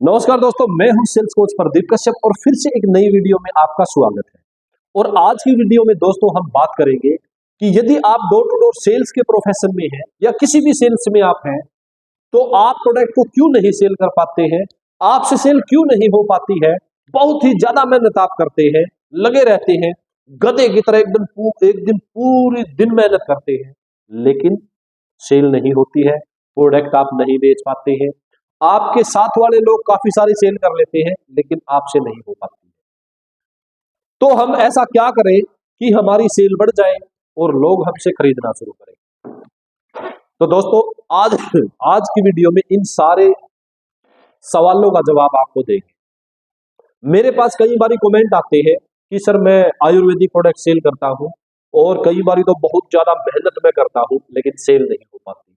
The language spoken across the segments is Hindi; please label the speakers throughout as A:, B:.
A: नमस्कार दोस्तों, मैं हूं सेल्स कोच प्रदीप कश्यप और फिर से एक नई वीडियो में आपका स्वागत है। और आज की वीडियो में दोस्तों हम बात करेंगे कि यदि आप डोर टू डोर सेल्स के प्रोफेशन में हैं या किसी भी सेल्स में आप हैं, तो आप प्रोडक्ट को क्यों नहीं सेल कर पाते हैं, आपसे सेल क्यों नहीं हो पाती है। बहुत ही ज्यादा मेहनत आप करते हैं, लगे रहते हैं, गधे की तरह एक दिन पूरी दिन मेहनत करते हैं, लेकिन सेल नहीं होती है, प्रोडक्ट आप नहीं बेच पाते हैं। आपके साथ वाले लोग काफी सारी सेल कर लेते हैं, लेकिन आपसे नहीं हो पाती है। तो हम ऐसा क्या करें कि हमारी सेल बढ़ जाए और लोग हमसे खरीदना शुरू करें। तो दोस्तों आज आज की वीडियो में इन सारे सवालों का जवाब आपको देंगे। मेरे पास कई बारी कमेंट आते हैं कि सर मैं आयुर्वेदिक प्रोडक्ट सेल करता हूं और कई बारी तो बहुत ज्यादा मेहनत में करता हूं, लेकिन सेल नहीं हो पाती है।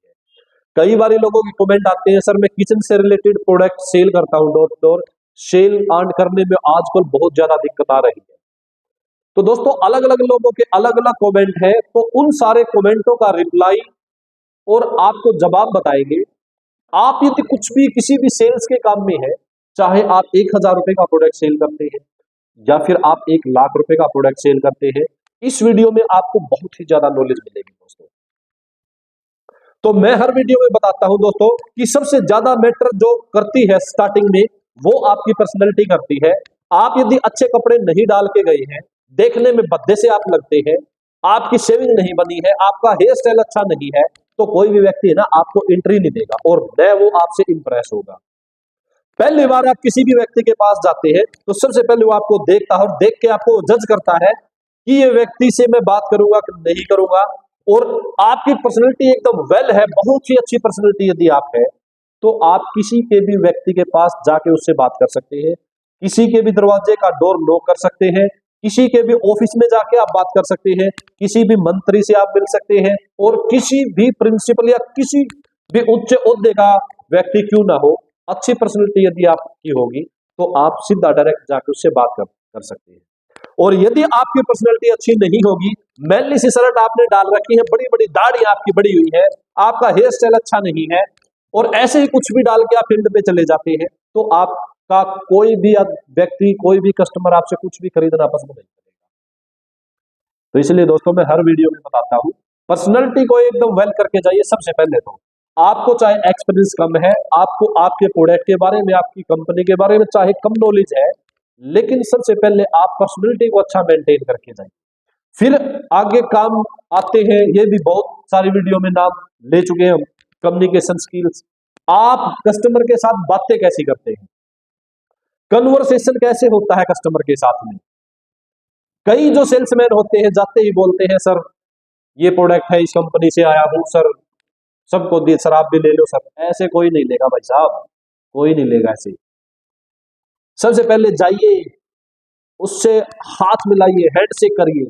A: कई बारी लोगों के कमेंट आते हैं, सर मैं किचन से रिलेटेड प्रोडक्ट सेल करता हूं, door to door sell earn करने में आजकल बहुत ज्यादा दिक्कत आ रही है। तो दोस्तों अलग अलग लोगों के अलग अलग कमेंट है, तो उन सारे कमेंटों का रिप्लाई और आपको जवाब बताएंगे। आप यदि कुछ भी किसी भी सेल्स के काम में है, चाहे आप 1,000 रुपए का प्रोडक्ट सेल करते हैं या फिर आप 1,00,000 रुपए का प्रोडक्ट सेल करते हैं, इस वीडियो में आपको बहुत ही ज्यादा नॉलेज मिलेगी दोस्तों। तो मैं हर वीडियो में बताता हूं दोस्तों कि सबसे ज्यादा मैटर जो करती है स्टार्टिंग में, वो आपकी पर्सनैलिटी करती है। आप यदि अच्छे कपड़े नहीं डाल के गए हैं, देखने में भद्दे से आप लगते हैं, आपकी शेविंग नहीं बनी है, आपका हेयर स्टाइल अच्छा नहीं है, तो कोई भी व्यक्ति है ना आपको एंट्री नहीं देगा और न वो आपसे इंप्रेस होगा। पहली बार आप किसी भी व्यक्ति के पास जाते हैं तो सबसे पहले वो आपको देखता है और देख के आपको जज करता है कि ये व्यक्ति से मैं बात करूंगा कि नहीं करूंगा। और आपकी पर्सनैलिटी एकदम वेल है, बहुत ही अच्छी पर्सनैलिटी यदि आप है, तो आप किसी के भी व्यक्ति के पास जाके उससे बात कर सकते हैं, किसी के भी दरवाजे का डोर नॉक कर सकते हैं, किसी के भी ऑफिस में जाके आप बात कर सकते हैं, किसी भी मंत्री से आप मिल सकते हैं, और किसी भी प्रिंसिपल या किसी भी उच्च ओहदे का व्यक्ति क्यों ना हो, अच्छी पर्सनैलिटी यदि आपकी होगी तो आप सीधा डायरेक्ट जाके उससे बात कर सकते हैं। और यदि आपकी पर्सनैलिटी अच्छी नहीं होगी, मैली सी शर्ट आपने डाल रखी है, बड़ी बड़ी दाढ़ी आपकी बड़ी हुई है, आपका हेयर स्टाइल अच्छा नहीं है, और ऐसे ही कुछ भी डाल के आप फील्ड पे चले जाते हैं, तो आपका कोई भी व्यक्ति, कोई भी कस्टमर आपसे कुछ भी खरीदना पसंद नहीं करेगा। तो इसलिए दोस्तों मैं हर वीडियो में बताता हूं, पर्सनैलिटी को एकदम वेल करके जाइए। सबसे पहले तो आपको चाहे एक्सपीरियंस कम है, आपको आपके प्रोडक्ट के बारे में, आपकी कंपनी के बारे में चाहे कम नॉलेज है, लेकिन सबसे पहले आप पर्सनैलिटी को अच्छा मेंटेन करके जाइए। फिर आगे काम आते हैं, ये भी बहुत सारी वीडियो में नाम ले चुके हैं हम, कम्युनिकेशन स्किल्स। आप कस्टमर के साथ बातें कैसी करते हैं, कन्वर्सेशन कैसे होता है कस्टमर के साथ में। कई जो सेल्समैन होते हैं जाते ही बोलते हैं, सर ये प्रोडक्ट है, इस कंपनी से आया हूं सर, सबको दे सर, आप भी ले लो सर। ऐसे कोई नहीं लेगा भाई साहब, कोई नहीं लेगा ऐसे। सबसे पहले जाइए, उससे हाथ मिलाइए, हैंडशेक करिए,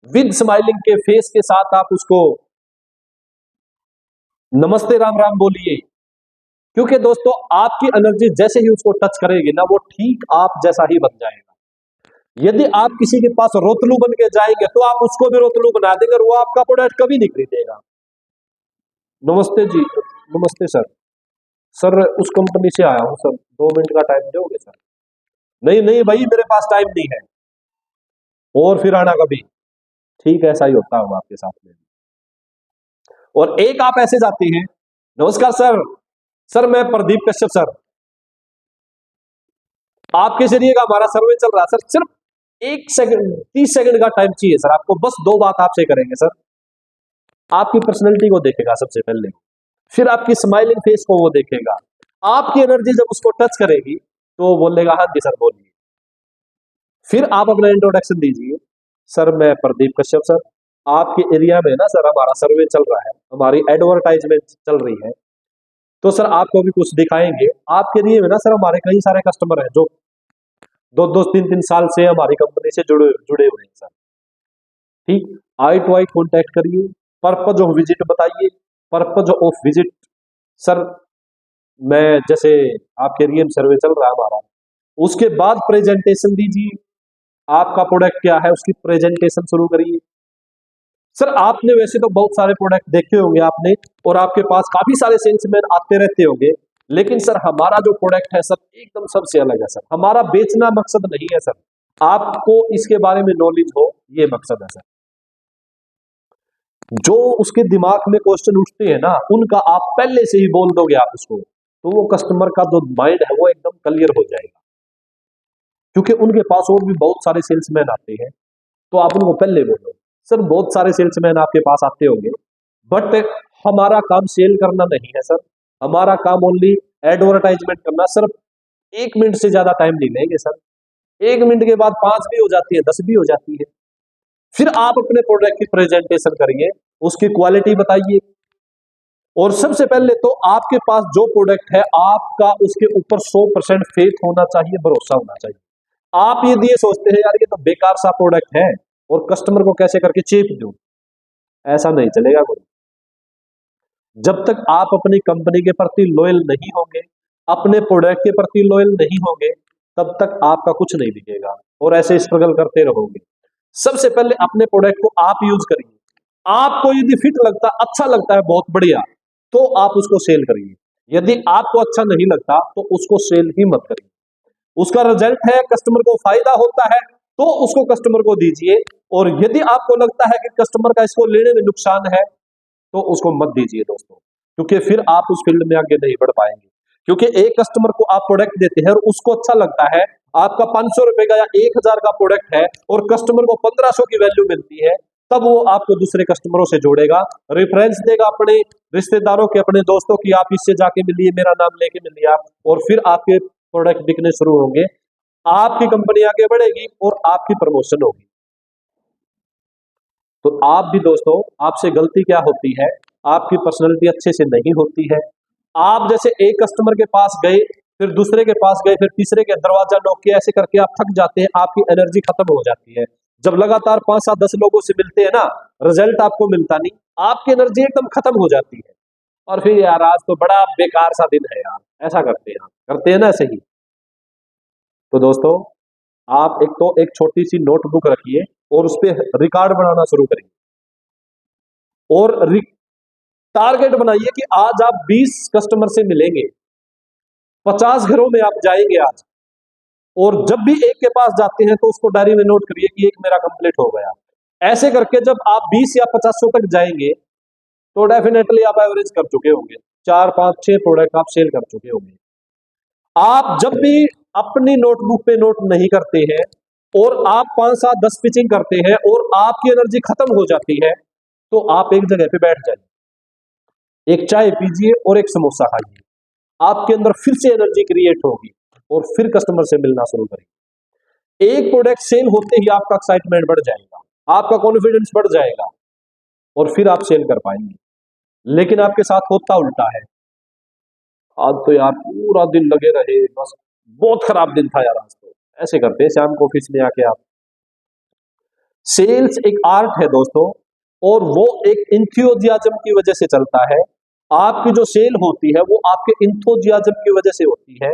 A: विद स्माइलिंग के फेस के साथ आप उसको नमस्ते राम राम बोलिए। क्योंकि दोस्तों आपकी एनर्जी जैसे ही उसको टच करेगी ना, वो ठीक आप जैसा ही बन जाएगा। यदि आप किसी के पास रोतलू बन के जाएंगे तो आप उसको भी रोतलू बना देंगे और वो आपका प्रोडक्ट कभी नहीं खरीदेगा। नमस्ते जी, नमस्ते सर, सर उस कंपनी से आया हूं सर, 2 मिनट का टाइम दोगे सर? नहीं नहीं भाई, मेरे पास टाइम नहीं है, और फिर आना कभी। ठीक है, ऐसा ही होता होगा आपके साथ में। और एक आप ऐसे जाते हैं, नमस्कार सर, सर मैं प्रदीप कश्यप सर, आपके जरिए का हमारा सर्वे चल रहा है सर, सिर्फ 1 सेकंड 30 सेकंड का टाइम चाहिए सर आपको, बस 2 बात आपसे करेंगे सर। आपकी पर्सनैलिटी को देखेगा सबसे पहले, फिर आपकी स्माइलिंग फेस को वो देखेगा, आपकी एनर्जी जब उसको टच करेगी तो वो बोलेगा हाँ जी सर बोलिए। फिर आप अपना इंट्रोडक्शन दीजिए, सर मैं प्रदीप कश्यप सर, आपके एरिया में ना सर हमारा सर्वे चल रहा है, हमारी एडवर्टाइजमेंट चल रही है, तो सर आपको भी कुछ दिखाएंगे। आपके एरिया में ना सर हमारे कई सारे कस्टमर हैं जो 2-2 3-3 साल से हमारी कंपनी से जुड़े हुए हैं सर। ठीक, आई टू आई कॉन्टेक्ट करिए, पर्पज ऑफ विजिट बताइए, पर्पज ऑफ विजिट सर मैं जैसे आपके एरिया में सर्वे चल रहा है हमारा, उसके बाद प्रेजेंटेशन दीजिए, आपका प्रोडक्ट क्या है उसकी प्रेजेंटेशन शुरू करिए। सर आपने वैसे तो बहुत सारे प्रोडक्ट देखे होंगे आपने, और आपके पास काफी सारे सेल्समैन आते रहते होंगे, लेकिन सर हमारा जो प्रोडक्ट है सर एकदम सबसे अलग है सर, हमारा बेचना मकसद नहीं है सर, आपको इसके बारे में नॉलेज हो ये मकसद है सर। जो उसके दिमाग में क्वेश्चन उठते हैं ना उनका आप पहले से ही बोल दोगे आप उसको, तो वो कस्टमर का जो माइंड है वो एकदम क्लियर हो जाएगा, क्योंकि उनके पास और भी बहुत सारे सेल्समैन आते हैं। तो आप उनको पहले बोलो सर बहुत सारे सेल्समैन आपके पास आते होंगे, बट हमारा काम सेल करना नहीं है सर, हमारा काम ओनली एडवर्टाइजमेंट करना। सर 1 मिनट से ज्यादा टाइम नहीं लेंगे सर, 1 मिनट के बाद 5 भी हो जाती है, 10 भी हो जाती है। फिर आप अपने प्रोडक्ट की प्रेजेंटेशन करिए, उसकी क्वालिटी बताइए, और सबसे पहले तो आपके पास जो प्रोडक्ट है आपका उसके ऊपर 100% फेथ होना चाहिए, भरोसा होना चाहिए। आप यदि ये सोचते हैं यार ये तो बेकार सा प्रोडक्ट है और कस्टमर को कैसे करके चेप दूं, ऐसा नहीं चलेगा कोई। जब तक आप अपनी कंपनी के प्रति लॉयल नहीं होंगे, अपने प्रोडक्ट के प्रति लॉयल नहीं होंगे, तब तक आपका कुछ नहीं दिखेगा और ऐसे स्ट्रगल करते रहोगे। सबसे पहले अपने प्रोडक्ट को आप यूज करिए, आपको यदि फिट लगता, अच्छा लगता है, बहुत बढ़िया, तो आप उसको सेल करिए। यदि आपको अच्छा नहीं लगता तो उसको सेल ही मत करिए। उसका रिजल्ट है कस्टमर को फायदा होता है तो उसको कस्टमर को दीजिए, और यदि आपको लगता है कि कस्टमर का इसको लेने में नुकसान है तो उसको मत दीजिए दोस्तों, क्योंकि फिर आप उस फील्ड में आगे नहीं बढ़ पाएंगे। क्योंकि एक कस्टमर को आप प्रोडक्ट देते हैं और उसको अच्छा लगता है, आपका 500 रुपए का या 1000 का प्रोडक्ट है और कस्टमर को 1500 की वैल्यू मिलती है, तब वो आपको दूसरे कस्टमरों से जोड़ेगा, रेफरेंस देगा अपने रिश्तेदारों के, अपने दोस्तों की, आप इससे जाके मिलिए, मेरा नाम लेके मिलिए आप, और फिर आपके प्रोडक्ट बिकने शुरू होंगे, आपकी कंपनी आगे बढ़ेगी और आपकी प्रमोशन होगी। तो आप भी दोस्तों, आपसे गलती क्या होती है, आपकी पर्सनैलिटी अच्छे से नहीं होती है। आप जैसे एक कस्टमर के पास गए, फिर दूसरे के पास गए, फिर तीसरे के दरवाजा नॉक किया, ऐसे करके आप थक जाते हैं, आपकी एनर्जी खत्म हो जाती है। जब लगातार 5 7 10 लोगों से मिलते हैं ना, रिजल्ट आपको मिलता नहीं, आपकी एनर्जी एकदम खत्म हो जाती है, और फिर यार आज तो बड़ा बेकार सा दिन है यार, ऐसा करते हैं ना ऐसे ही। तो दोस्तों, आप एक तो एक छोटी सी नोटबुक रखिए और उस पर रिकॉर्ड बनाना शुरू करिए, और टारगेट बनाइए कि आज आप 20 कस्टमर से मिलेंगे, 50 घरों में आप जाएंगे आज, और जब भी एक के पास जाते हैं तो उसको डायरी में नोट करिए कि एक मेरा कंप्लीट हो गया। ऐसे करके जब आप 20 या 50 तक जाएंगे तो डेफिनेटली आप एवरेज कर चुके होंगे, 4 5 6 प्रोडक्ट आप सेल कर चुके होंगे। आप जब भी अपनी नोटबुक पे नोट नहीं करते हैं और आप 5 7 10 पिचिंग करते हैं और आपकी एनर्जी खत्म हो जाती है, तो आप एक जगह पे बैठ जाइए, एक चाय पीजिए और एक समोसा खाइए, आपके अंदर फिर से एनर्जी क्रिएट होगी और फिर कस्टमर से मिलना शुरू करेंगे। एक प्रोडक्ट सेल होते ही आपका एक्साइटमेंट बढ़ जाएगा, आपका कॉन्फिडेंस बढ़ जाएगा और फिर आप सेल कर पाएंगे। लेकिन आपके साथ होता उल्टा है, आज तो यार पूरा दिन लगे रहे, बस बहुत खराब दिन था यार आज तो, ऐसे करते हैं शाम को ऑफिस में आके आप। सेल्स एक आर्ट है दोस्तों, और वो एक इंथुजियाज्म की वजह से चलता है। आपकी जो सेल होती है वो आपके इंथुजियाज्म की वजह से होती है,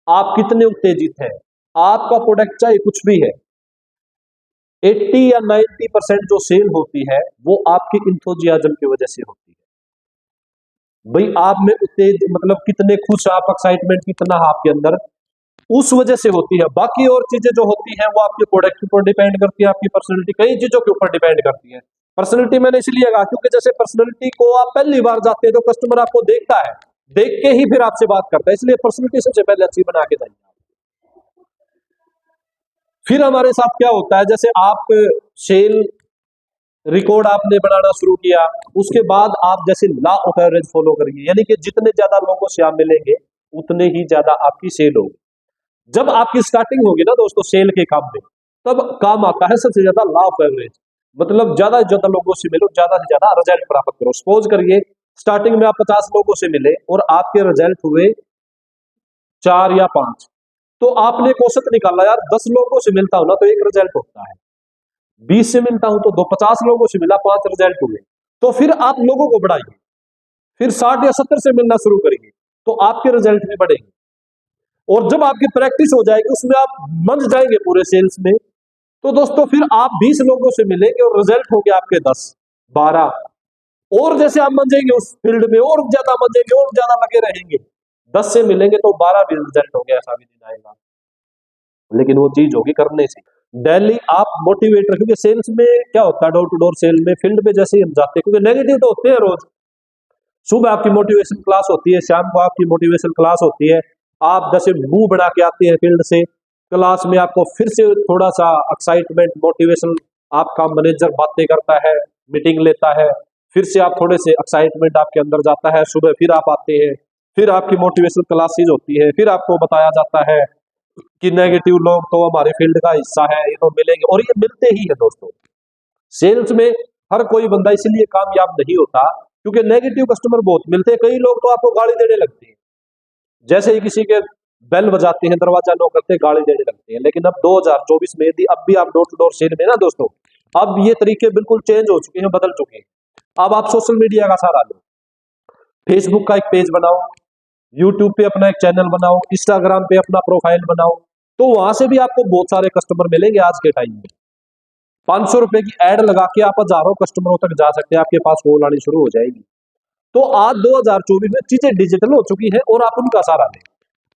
A: आप कितने उत्तेजित हैं। आपका प्रोडक्ट चाहे कुछ भी है, 80 या 90% जो सेल होती है वो आपकी इंथुजियाज्म की वजह से होती है। भाई आप में उत्तेज मतलब कितने खुश आप, एक्साइटमेंट कितना है आपके अंदर, उस वजह से होती है। बाकी और चीजें जो होती हैं वो आपके प्रोडक्ट के ऊपर डिपेंड करती है, आपकी पर्सनैलिटी, कई चीजों के ऊपर डिपेंड करती है। पर्सनैलिटी मैंने इसलिए कहा क्योंकि जैसे पर्सनैलिटी को आप पहली बार जाते हैं तो कस्टमर आपको देखता है, देख के ही फिर आपसे बात करता है, इसलिए पर्सनैलिटी सबसे पहले अच्छी बना के जाइए। फिर हमारे साथ क्या होता है, जैसे आप सेल रिकॉर्ड आपने बनाना शुरू किया, उसके बाद आप जैसे लॉ ऑफ एवरेज फॉलो करिए, यानी कि जितने ज्यादा लोगों से आप मिलेंगे उतने ही ज्यादा आपकी सेल होगी। जब आपकी स्टार्टिंग होगी ना दोस्तों सेल के काम में, तब काम आता है सबसे ज्यादा लॉ ऑफ एवरेज, मतलब ज्यादा से ज्यादा लोगों से मिलो, ज्यादा से ज्यादा रिजल्ट प्राप्त करो। सपोज करिए स्टार्टिंग में आप 50 लोगों से मिले और आपके रिजल्ट हुए 4 या 5, तो आपने औसत निकाला यार 10 लोगों से मिलता हूं ना तो एक रिजल्ट होता है, 20 से मिलता हूं तो 50 लोगों से मिला, 5 रिजल्ट हुए। तो फिर आप लोगों को बढ़ाइए, फिर 60 या 70 से मिलना शुरू करेंगे तो आपके रिजल्ट भी बढ़ेंगे, और जब आपकी प्रैक्टिस हो जाएगी उसमें आप मंझ जाएंगे पूरे सेल्स में, तो दोस्तों फिर आप 20 लोगों से मिलेंगे और रिजल्ट हो गया आपके 10 12, और जैसे आप मंझेंगे उस फील्ड में और ज्यादा मंझेंगे और ज्यादा लगे रहेंगे, 10 से मिलेंगे तो 12 भी रिजेक्ट हो गया, ऐसा भी दिन आएगा। लेकिन वो चीज होगी करने से। डेली आप मोटिवेट रखोगे। सेल्स में क्या होता है, डोर टू डोर सेल में फील्ड पे जैसे ही हम जाते हैं, क्योंकि नेगेटिव तो होते हैं रोज। सुबह आपकी मोटिवेशन क्लास होती है, शाम को आपकी मोटिवेशन क्लास होती है, आप जैसे मुंह बना के आते हैं फील्ड से, क्लास में आपको फिर से थोड़ा सा एक्साइटमेंट मोटिवेशन, आपका मैनेजर बातें करता है, मीटिंग लेता है, फिर से आप थोड़े से एक्साइटमेंट आपके अंदर जाता है, सुबह फिर आप आते हैं, फिर आपकी मोटिवेशन क्लासेज होती है, फिर आपको बताया जाता है कि नेगेटिव लोग तो हमारे फील्ड का हिस्सा है, ये तो मिलेंगे, और ये मिलते ही है दोस्तों। सेल्स में हर कोई बंदा इसीलिए कामयाब नहीं होता क्योंकि नेगेटिव कस्टमर बहुत मिलते हैं। कई लोग तो आपको गाली देने लगते हैं, जैसे ही किसी के बेल बजाते हैं, दरवाजा नॉक करते हैं, गाली देने लगते हैं। लेकिन अब 2024 में यदि अब भी आप डोर टू डोर सेल में ना दोस्तों, अब ये तरीके बिल्कुल चेंज हो चुके हैं, बदल चुके हैं। अब आप सोशल मीडिया का सहारा लो, फेसबुक का एक पेज बनाओ, यूट्यूब पे अपना एक चैनल बनाओ, इंस्टाग्राम पे अपना प्रोफाइल बनाओ, तो वहां से भी आपको बहुत सारे कस्टमर मिलेंगे। आज के टाइम में 500 रुपए की एड लगा के आप हजारों कस्टमरों तक जा सकते हैं, आपके पास कॉल आनी शुरू हो जाएगी। तो आज 2024 में चीजें डिजिटल हो चुकी है और आप उनका सहारा लें।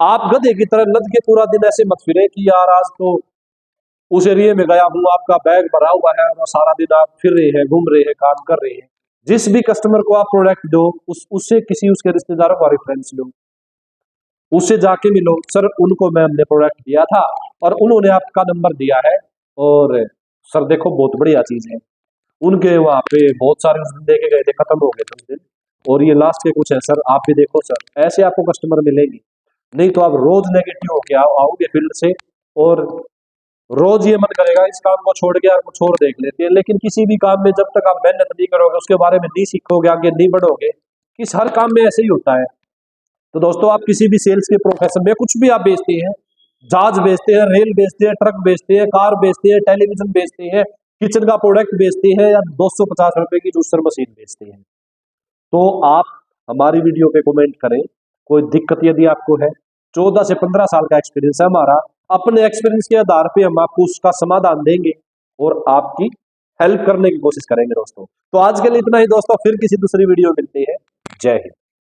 A: आप गधे की तरह लद के पूरा दिन ऐसे मत फिरे कि यार आज तो उस एरिया में गया हूं, आपका बैग भरा हुआ है और सारा दिन आप फिर रहे हैं, घूम रहे हैं, काम कर रहे हैं। जिस भी कस्टमर को आप प्रोडक्ट दो, उससे किसी उसके रिश्तेदारों का रेफरेंस लो, उससे जाके मिलो, सर उनको मैं हमने प्रोडक्ट दिया था और उन्होंने आपका नंबर दिया है, और सर देखो बहुत बढ़िया चीज है। उनके वहां पे बहुत सारे उस दिन देखे गए थे, खत्म हो गए थे उस दिन, और ये लास्ट के कुछ है सर, आप भी देखो सर। ऐसे आपको कस्टमर मिलेंगे। नहीं तो आप रोज नेगेटिव होके आओगे फील्ड से, और रोज ये मन करेगा इस काम को छोड़ के यार कुछ और देख लेते हैं। लेकिन किसी भी काम में जब तक आप मेहनत नहीं करोगे, उसके बारे में नहीं सीखोगे, आगे नहीं बढ़ोगे, किस हर काम में ऐसे ही होता है। तो दोस्तों आप किसी भी सेल्स के प्रोफेशन में कुछ भी आप बेचते हैं, जहाज बेचते हैं, रेल बेचते हैं, ट्रक बेचते हैं, कार बेचते हैं, टेलीविजन बेचते हैं, किचन का प्रोडक्ट बेचते हैं, या 250 रुपए की जूसर मशीन बेचते हैं, तो आप हमारी वीडियो पे कमेंट करें। कोई दिक्कत यदि आपको है, 14 से 15 साल का एक्सपीरियंस है हमारा, अपने एक्सपीरियंस के आधार पे हम आपको उसका समाधान देंगे और आपकी हेल्प करने की कोशिश करेंगे दोस्तों। तो आज के लिए इतना ही दोस्तों, फिर किसी दूसरी वीडियो मिलती है। जय हिंद।